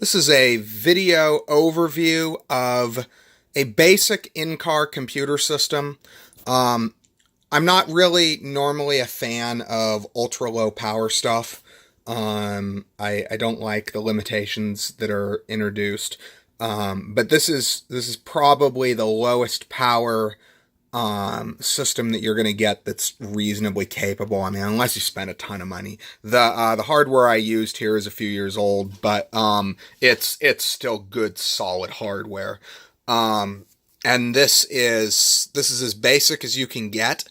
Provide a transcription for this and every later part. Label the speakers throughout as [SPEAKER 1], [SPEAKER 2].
[SPEAKER 1] This is a video overview of a basic in-car computer system. Um, I'm not really normally a fan of ultra-low power stuff. I don't like the limitations that are introduced. But this is probably the lowest power system that you're going to get that's reasonably capable. I mean, unless you spend a ton of money. The hardware I used here is a few years old, but it's still good, solid hardware. And this is as basic as you can get.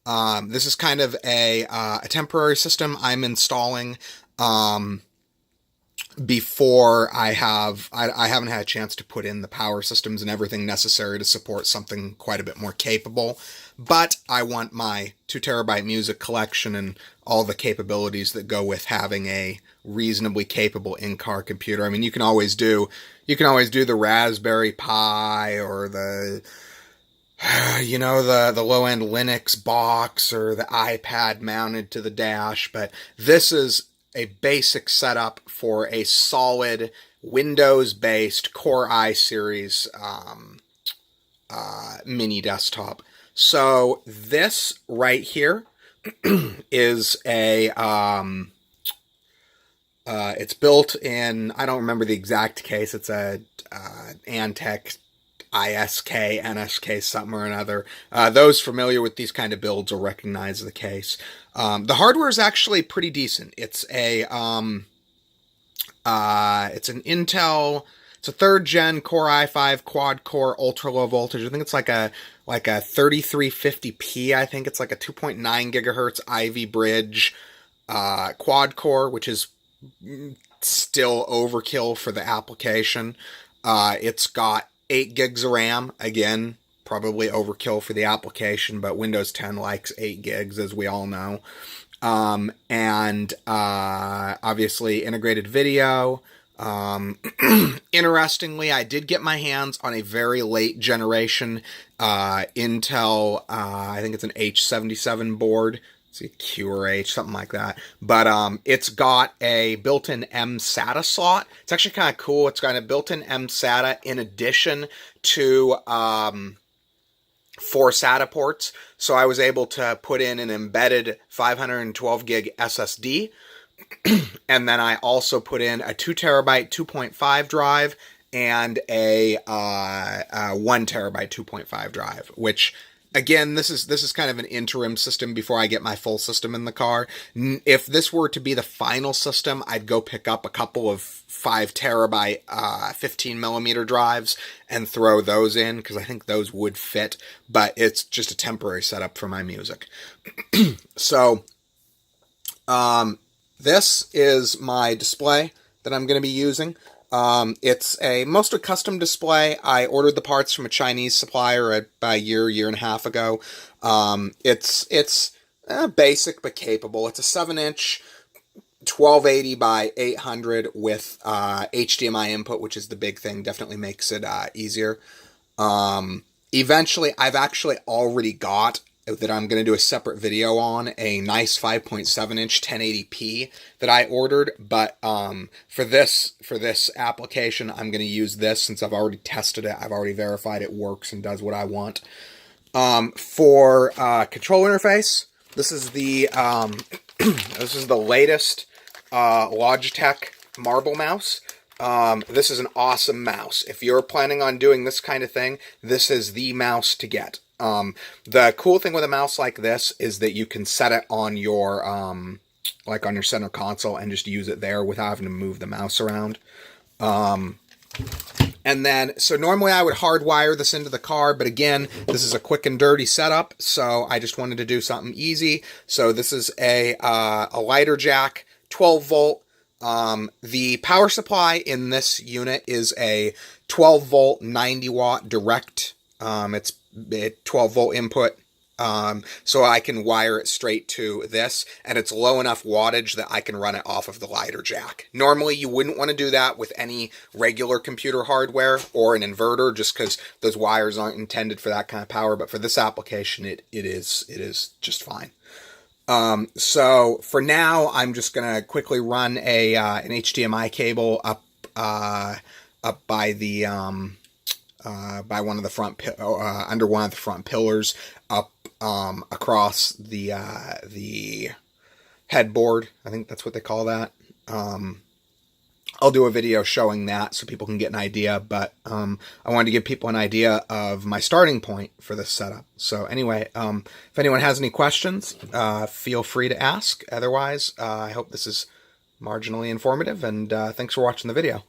[SPEAKER 1] This is kind of a temporary system I'm installing. Before I haven't had a chance to put in the power systems and everything necessary to support something quite a bit more capable. But I want my 2 terabyte music collection and all the capabilities that go with having a reasonably capable in-car computer. I mean, you can always do the Raspberry Pi or the low-end Linux box or the iPad mounted to the dash, but this is a basic setup for a solid Windows-based Core i series mini desktop. So this right here is it's built in, I don't remember the exact case, it's a Antec ISK, NSK, something or another. Those familiar with these kind of builds will recognize the case. The hardware is actually pretty decent. It's an Intel, it's a 3rd gen Core i5 quad core ultra low voltage. I think it's like a 3350P. I think it's like a 2.9 gigahertz Ivy Bridge quad core, which is still overkill for the application. It's got 8 gigs of RAM, again, probably overkill for the application, but Windows 10 likes 8 gigs, as we all know. And obviously integrated video. Interestingly, I did get my hands on a very late generation Intel, I think it's an H77 board. See, Q or H, something like that. But it's got a built-in mSATA slot. It's actually kind of cool. It's got a built-in mSATA in addition to 4 SATA ports. So I was able to put in an embedded 512 gig SSD. And then I also put in a 2 terabyte 2.5 drive and a 1 terabyte 2.5 drive, which, again, this is kind of an interim system before I get my full system in the car. If this were to be the final system, I'd go pick up a couple of 5 terabyte 15 millimeter drives and throw those in, because I think those would fit, but it's just a temporary setup for my music. So this is my display that I'm going to be using. It's a mostly custom display. I ordered the parts from a Chinese supplier about a year and a half ago. It's basic but capable. It's a 7-inch 1280 by 800 with HDMI input, which is the big thing. Definitely makes it easier. Eventually, I've actually already got, that I'm going to do a separate video on, a nice 5.7-inch 1080p that I ordered, but for this application, I'm going to use this since I've already tested it. I've already verified it works and does what I want. For control interface, this is the latest Logitech Marble mouse. This is an awesome mouse. If you're planning on doing this kind of thing, this is the mouse to get. The cool thing with a mouse like this is that you can set it on your, like on your center console and just use it there without having to move the mouse around. And then, so normally I would hardwire this into the car, but again, this is a quick and dirty setup, so I just wanted to do something easy. So this is a lighter jack, 12 volt. The power supply in this unit is a 12 volt, 90 watt direct. It's 12 volt input, so I can wire it straight to this, and it's low enough wattage that I can run it off of the lighter jack. Normally, you wouldn't want to do that with any regular computer hardware or an inverter, just because those wires aren't intended for that kind of power, but for this application, it is just fine. So for now, I'm just going to quickly run an HDMI cable up up by the by one of the front under one of the front pillars, up across the headboard. I think that's what they call that. I'll do a video showing that so people can get an idea, but I wanted to give people an idea of my starting point for this setup. So anyway, if anyone has any questions, feel free to ask. Otherwise, I hope this is marginally informative, and thanks for watching the video.